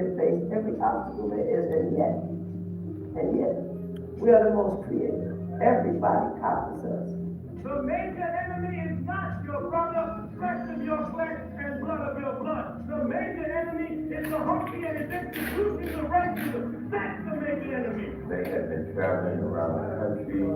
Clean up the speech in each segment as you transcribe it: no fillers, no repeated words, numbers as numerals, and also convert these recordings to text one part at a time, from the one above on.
have faced every obstacle there is, and yet, we are the most creative. Everybody copies us. The major enemy is not your brother, flesh of your flesh, and blood of your blood. The major enemy is the hungry and its institutions of racism. That's the major enemy. They have been traveling around the country,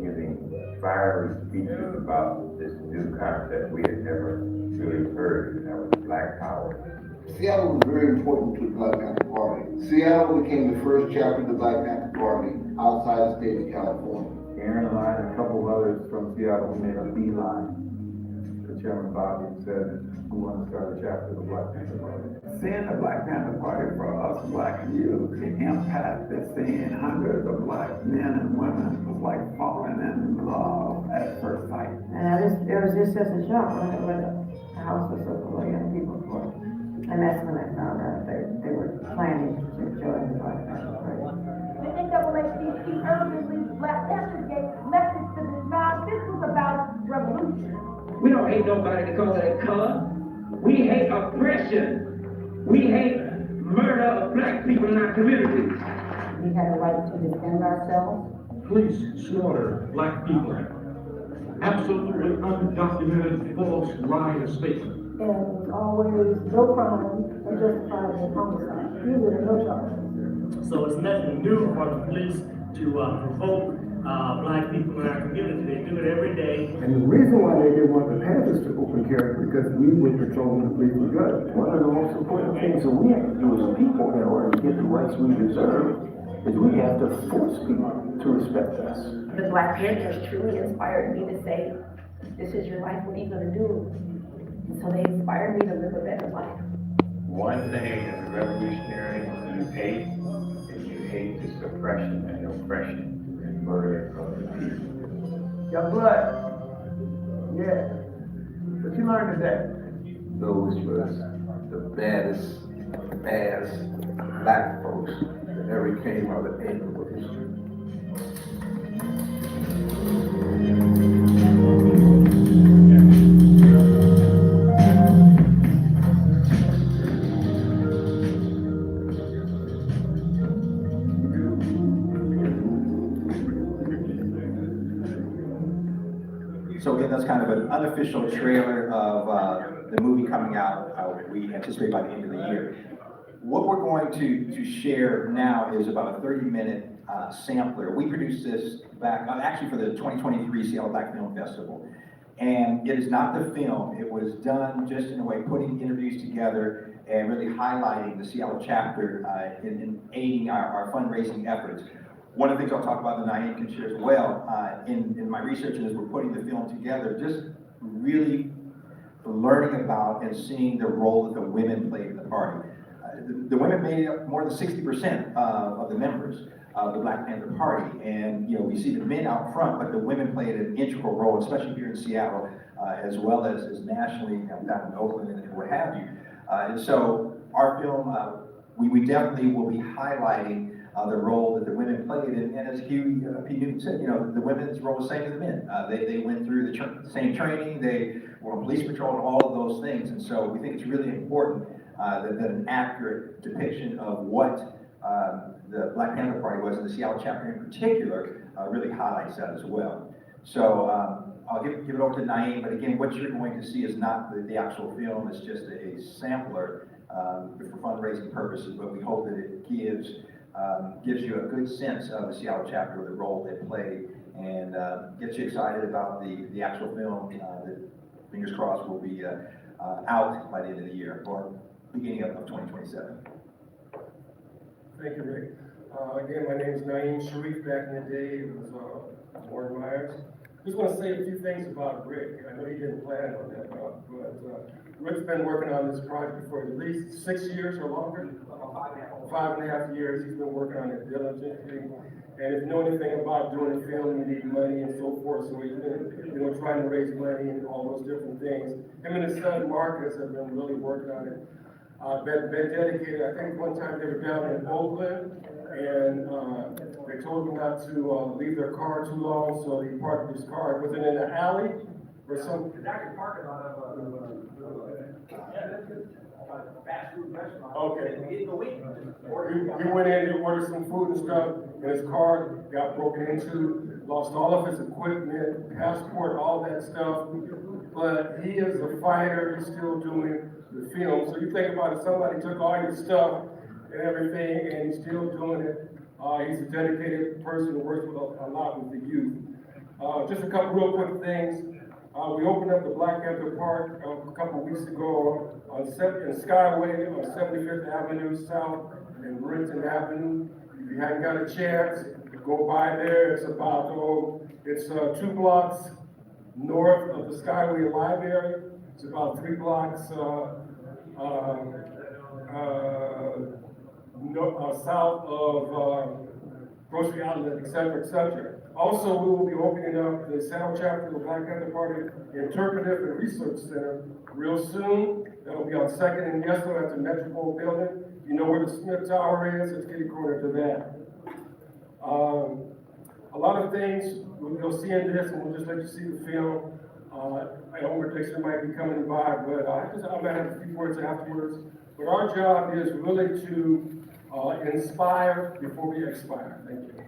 giving fiery speeches about this new concept we had never really heard, and that was Black Power. Seattle was very important to the Black Panther Party. Seattle became the first chapter of the Black Panther Party outside the state of California. Aaron and I and a couple of others from Seattle made a beeline to Chairman Bobby and said, we want to start a chapter of the Black Panther Party. Seeing the Black Panther Party for us black youth, the impact that seeing hundreds of black men and women was like falling in love at first sight. And it was just such a shock when the house was so full of young people for it. And that's when I found out they were planning to join the Black Panther Party. The NAACP urgently Black Panther gave message to this mob. This was about revolution. We don't hate nobody because of their color. We hate oppression. We hate murder of black people in our communities. We had a right to defend ourselves. Police slaughter black people. Absolutely undocumented false riot statement. And always no crime and justified in homicide. Usually no charges. So it's nothing new for the police to provoke black people in our community. They do it every day. And the reason why they didn't want the Panthers to open carry because we were patrolling the police were good. One of the most important things that we have to do as a people in order to get the rights we deserve is we have to force people to respect us. The Black Panthers truly inspired me to say, this is your life, what are you gonna do? And so they inspired me to live a better life. One thing as a revolutionary you hate is you hate the suppression and oppression and murder of the people. Your blood. Yeah. What you learned today? Those was the baddest black folks that ever came out of any of history. So again, that's kind of an unofficial trailer of the movie coming out, we anticipate by the end of the year. What we're going to share now is about a 30-minute sampler. We produced this back, actually for the 2023 Seattle Black Film Festival. And it is not the film, it was done just in a way, putting interviews together and really highlighting the Seattle chapter in aiding our fundraising efforts. One of the things I'll talk about that NAAM can share as well, in my research as we're putting the film together, just really learning about and seeing the role that the women played in the party. The women made up more than 60% of the members of the Black Panther Party. And you know, we see the men out front, but the women played an integral role, especially here in Seattle, as well as nationally, down in Oakland and what have you. And so our film, we definitely will be highlighting the role that the women played, and as P. Newton said, you know, the women's role was the same as the men. They went through the same training, they were on police patrol and all of those things, and so we think it's really important that an accurate depiction of what the Black Panther Party was, and the Seattle chapter in particular, really highlights that as well. So I'll give it over to NAAM, but again, what you're going to see is not the actual film, it's just a sampler for fundraising purposes, but we hope that it gives you a good sense of the Seattle chapter, the role they played, and gets you excited about the actual film that, fingers crossed, will be out by the end of the year, or beginning of 2027. Thank you, Rick. Again, my name is NAAM Sharif. Back in the day, it was Warren Myers. Just want to say a few things about Rick. I know he didn't plan on that, but Rick's been working on this project for at least 6 years or longer. 5.5 years. He's been working on it diligently. And if you know anything about doing a film, you need money and so forth. So he's been, trying to raise money and all those different things. Him and his son Marcus have been really working on it. Been dedicated. I think one time they were down in Oakland, and they told him not to leave their car too long, so he parked his car. Was it in the alley or some? It's actually parking lot of fast food restaurant. Okay. In the week. He went in to order some food and stuff, and his car got broken into, lost all of his equipment, passport, all that stuff. But he is a fighter, he's still doing the film. So you think about it, somebody took all your stuff and everything, and he's still doing it. He's a dedicated person who works with a lot with the youth. Just a couple real quick things. We opened up the Black Panther Party a couple weeks ago in Skyway on 75th Avenue South and Renton Avenue. If you hadn't got a chance, go by there. It's about, it's 2 blocks north of the Skyway Library. It's about 3 blocks south of grocery outlet, et cetera, et cetera. Also, we will be opening up the South Chapter of the Black Panther Party Interpretive and Research Center real soon. That'll be on 2nd and Yeso at the Metropole Building. You know where the Smith Tower is, it's getting corner to that. A lot of things, you'll see in this, and we'll just let you see the film. Elmer Dixon might be coming by, but I might have a few words afterwards. But our job is really to inspire before we expire. Thank you.